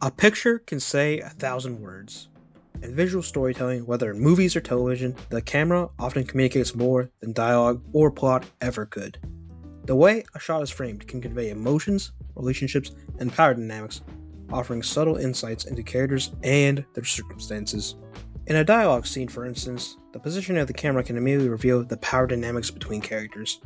A picture can say 1,000 words. In visual storytelling, whether in movies or television, the camera often communicates more than dialogue or plot ever could. The way a shot is framed can convey emotions, relationships, and power dynamics, offering subtle insights into characters and their circumstances. In a dialogue scene, for instance, the positioning of the camera can immediately reveal the power dynamics between characters.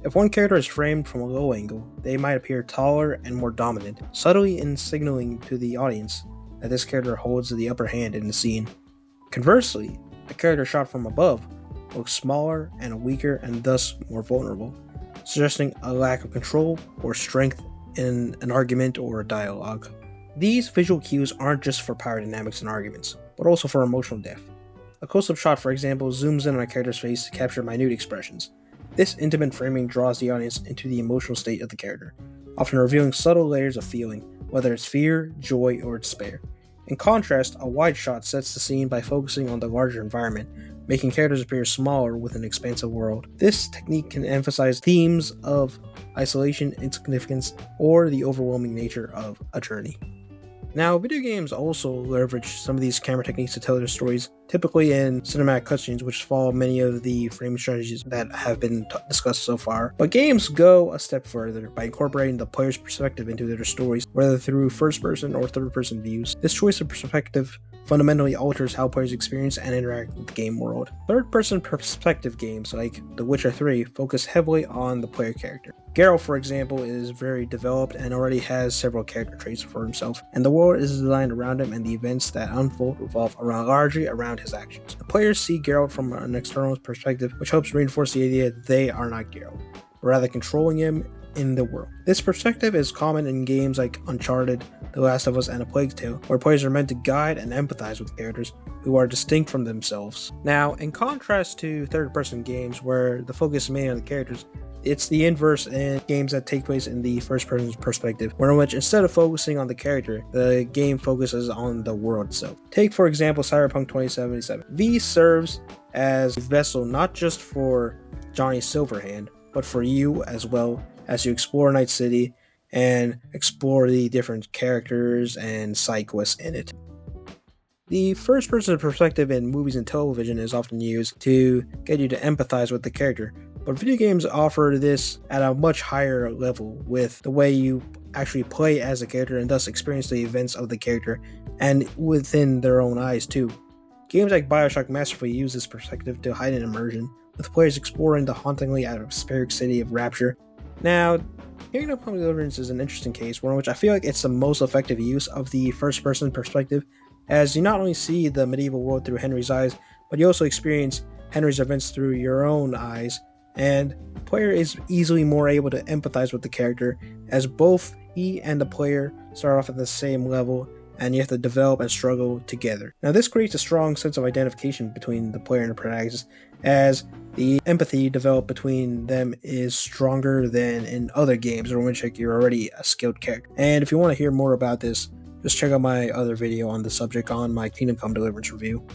If one character is framed from a low angle, they might appear taller and more dominant, subtly signaling to the audience that this character holds the upper hand in the scene. Conversely, a character shot from above looks smaller and weaker and thus more vulnerable, suggesting a lack of control or strength in an argument or a dialogue. These visual cues aren't just for power dynamics and arguments, but also for emotional depth. A close-up shot, for example, zooms in on a character's face to capture minute expressions. This intimate framing draws the audience into the emotional state of the character, often revealing subtle layers of feeling, whether it's fear, joy, or despair. In contrast, a wide shot sets the scene by focusing on the larger environment, making characters appear smaller with an expansive world. This technique can emphasize themes of isolation, insignificance, or the overwhelming nature of a journey. Now, video games also leverage some of these camera techniques to tell their stories, typically in cinematic cutscenes, which follow many of the framing strategies that have been discussed so far. But games go a step further by incorporating the player's perspective into their stories, whether through first-person or third-person views. This choice of perspective fundamentally alters how players experience and interact with the game world. Third-person perspective games like The Witcher 3 focus heavily on the player character. Geralt, for example, is very developed and already has several character traits for himself, and the world is designed around him and the events that unfold revolve largely around his actions. The players see Geralt from an external perspective, which helps reinforce the idea that they are not Geralt, but rather controlling him in the world. This perspective is common in games like Uncharted, The Last of Us, and A Plague Tale, where players are meant to guide and empathize with characters who are distinct from themselves. Now, in contrast to third-person games where the focus is mainly on the characters, it's the inverse in games that take place in the first-person perspective, where in which instead of focusing on the character, the game focuses on the world itself. Take, for example, Cyberpunk 2077. V serves as a vessel not just for Johnny Silverhand, but for you as well as you explore Night City and explore the different characters and side quests in it. The first-person perspective in movies and television is often used to get you to empathize with the character, but video games offer this at a much higher level with the way you actually play as a character and thus experience the events of the character and within their own eyes too. Games like BioShock masterfully use this perspective to heighten immersion, with players exploring the hauntingly atmospheric city of Rapture. Now, Kingdom Come Deliverance is an interesting case, one in which I feel like it's the most effective use of the first-person perspective, as you not only see the medieval world through Henry's eyes, but you also experience Henry's events through your own eyes, and the player is easily more able to empathize with the character, as both he and the player start off at the same level, and you have to develop and struggle together. Now, this creates a strong sense of identification between the player and the protagonist, as the empathy developed between them is stronger than in other games in which you're already a skilled character. And if you want to hear more about this, just check out my other video on the subject on my Kingdom Come Deliverance review.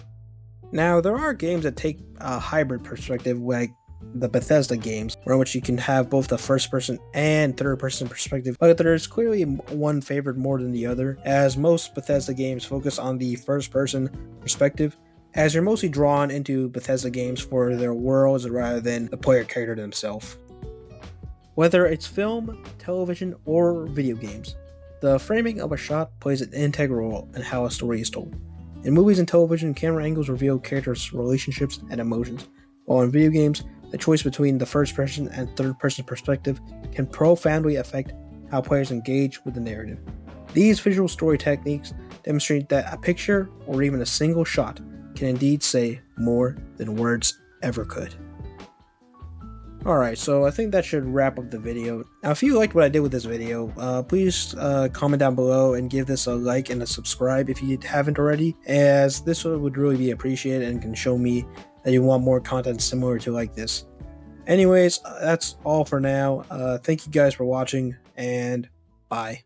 Now, there are games that take a hybrid perspective, like the Bethesda games, where in which you can have both the first-person and third-person perspective, but there's clearly one favored more than the other, as most Bethesda games focus on the first-person perspective, as you're mostly drawn into Bethesda games for their worlds rather than the player character themselves. Whether it's film, television, or video games, the framing of a shot plays an integral role in how a story is told. In movies and television, camera angles reveal characters' relationships and emotions, while in video games, the choice between the first-person and third-person perspective can profoundly affect how players engage with the narrative. These visual story techniques demonstrate that a picture, or even a single shot, can indeed say more than words ever could. Alright, so I think that should wrap up the video. Now, if you liked what I did with this video, please comment down below and give this a like and a subscribe if you haven't already, as this would really be appreciated and can show me that you want more content similar to like this. Anyways, that's all for now. Thank you guys for watching, and bye.